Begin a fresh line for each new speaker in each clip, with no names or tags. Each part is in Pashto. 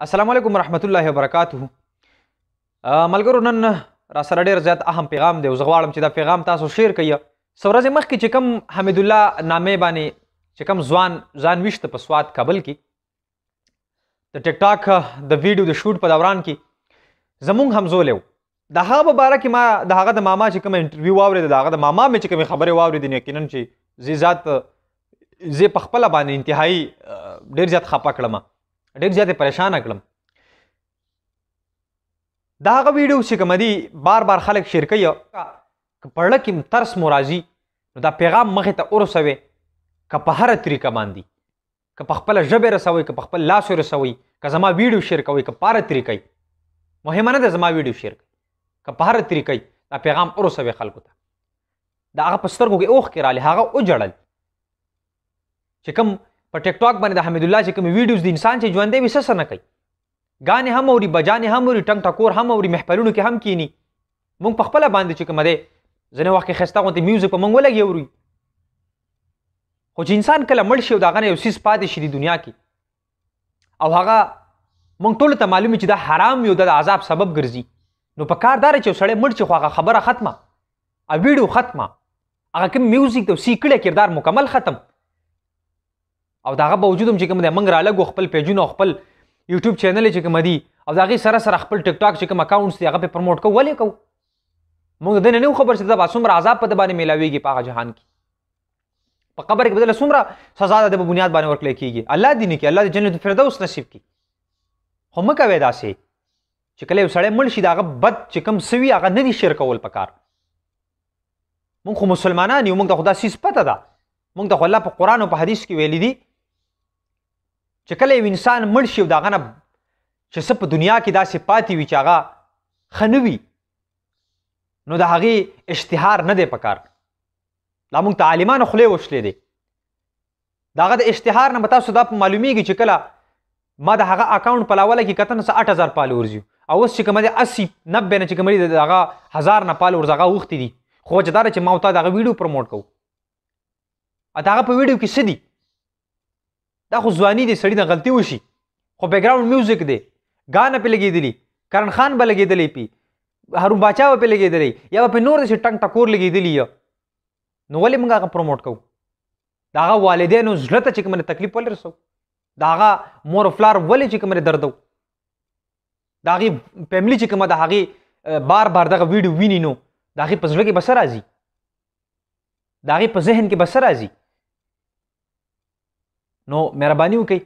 السلام علیکم ورحمت الله وبرکاته ملګرو نن را سره ډېر زیات اهم پیغام دی او زه غواړم چې دا پیغام تاسو شیر کړئ. څو ورځې مخکې چې کوم حمیدالله نامې باندې چې کوم ځان ویشته په سوات کابل کې د ټیک ټاک د ویډیو د شوټ په دوران کې زمونږ همزولی و. د هغه په باره کې ما د هغه د ماما چې کوم انټرویو واورېده د هغه د ماما مې چې کومې خبرې واورېدې نو یقینا چې زه په خپله باندې انتهایي ډېر زیات خفه کړم، ډېر زیات پریشانه کړم. دا هغه ویډیو چې کوم دي بار بار خلک شیر کوي، که په زړه کې ترس مو راځي نو دا پیغام مخې ته ورسوئ، که په هره طریقه باندې، که په خپله ژبې رسوئ، که په خپل لاس رسوئ، که زما ویډیو شیر کوئ، که په هره طریقه مهمه نه ده زما ویډیو شیر کوئ، که په هره طریقه دا پیغام ورسوئ خلکو ته. د هغه په سترګو کې اوښکې راغلې، هغه وژړل چې کوم په ټیک ټاک باندې د حمیدالله چې کوم ویډیوز د انسان چې ژوندی وي څه نه کوي، ګانې هم اوري، بجانې هم اوري، ټنګ ټکور هم اوري، محفلونو کې هم کینی. موږ په خپله باندې چې کومه دی ځینې وخت کې ښایسته غوندې میوزیک په موږ ولګي اوري، خو چې انسان کله مړ شي او د هغه نه یو څیز پاتې شي د دنیا کې او هغه موږ ټولو ته معلوم وي چې دا حرام وي او د عذاب سبب ګرځي، نو په کار دا چې یو سړی مړ شي خو هغه خبره ختمه، ویډیو ختمه، هغه کوم میوزیک د سیکړی کردار مکمل ختم. او د هغه باوجود هم چې کوم دی موږ رالګو خپل پیجونه او خپل یوټیوب چینل چې کوم دي او د هغې سره سره خپل ټیک ټاک چې کوم اکاونټس دي هغه پې پرموټ کوو. ولې کوو؟ موږ د دې نه خبر چې دا به څومره عذاب په ده باندې میلاویږي په هغه جهان کې، په قبر کې به دله څومره سزا د په بنیاد باندې ورکړی کېږي. الله دې نه کړي، الله دې جنت الفردوس نصیب کړي. خو مه کوئ داسې چې کله یو سړی مړ شي د هغه بد چې کوم څه وي هغه نه دي شیر کول پکار. موږ خو مسلمانان یو، موږ ته خو دا څیز پته ده، موږ ته خو الله په قرآن او په حدیث کې ویلي دي چې کله یو انسان مړ شي او د هغه نه چې څه په دنیا کې داسې پاتې وي چې هغه ښه نه وي نو د هغې اشتهار نه دی پکار. دا موږ ته عالمانو خولې وشلې دی. د هغه د اشتهار نه به تاسو دا معلومیږي چې کله ما د هغه اکاونټ په لاوله کې کتنه څه 8000 فالورز یو او اوس چې کومه دی 80-90 نه چې کومه دي د هغه 1000 نه فالورز هغه اوښتي دي. خو وجه دا ده چې ما ورته د هغه ویډیو پروموټ کوو. د هغه په ویډیو کې څه دي؟ دا خو ځواني دی، سړي نه غلطي وشي خو بیکګراؤنډ میوزیک دی، ګانه پې لګېدلي، کرن خان به لګېدلی پې، هارون باچا به پې لګېدلی، یا به پې نور داسې ټنګ ټکور لګېدلي یا نو ولې موږ هغه پروموټ کوو؟ د هغه والدینو زړه ته چې کومه تکلیف ولې رسوو؟ د هغه مور او پلار ولې چې کومه دردو؟ د هغې فیملي چې کومه د هغې بار بار دغه ویډیو ویني نو د هغې په زړه کې به څه راځي؟ د هغې په ذهن کې به څه راځي؟ نو مهرباني وکئ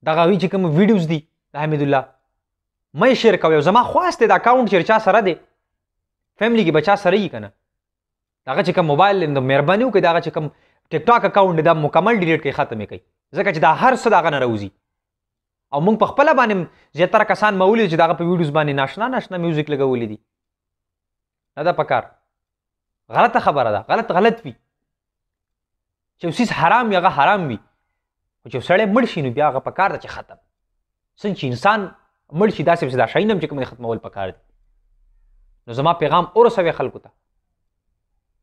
دغه هغوی چې کوم ویډیوز دي د حمیدالله مه یې شیر کوئ. او زما خواست دی د اکاونټ چې چا سره دی فیملی کې به چا سره وي که نه، د هغه چې کوم موبایل دی نو مهرباني وکئ د هغه چې کوم ټیک ټاک اکاونټ دی دا مکمل ډیلیټ کړئ، ختم یې کړئ، ځکه چې دا هر څه د هغه نه راوځي. او موږ په خپله باندې زیاتره کسان ما ولیدل چې د هغه په ویډیوز باندې ناشنا میوزیک لګولی دي. نه ده پکار، غلطه خبره ده، غلط وي چې یو څیز حرام وي هغه حرام وي، خو چې یو سړی مړ شي نو بیا هغه پکار ده چې ختم. څنګه چې انسان مړ شي داسې پسې دا شیونه هم چې کوم ختمول پکار دي. نو زما پیغام ورسوئ خلکو ته،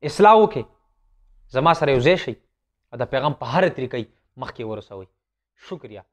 اصلاح وکړئ، زما سره یو ځای شئ او دا پیغام په هره طریقه مخکې ورسوئ. شکریه.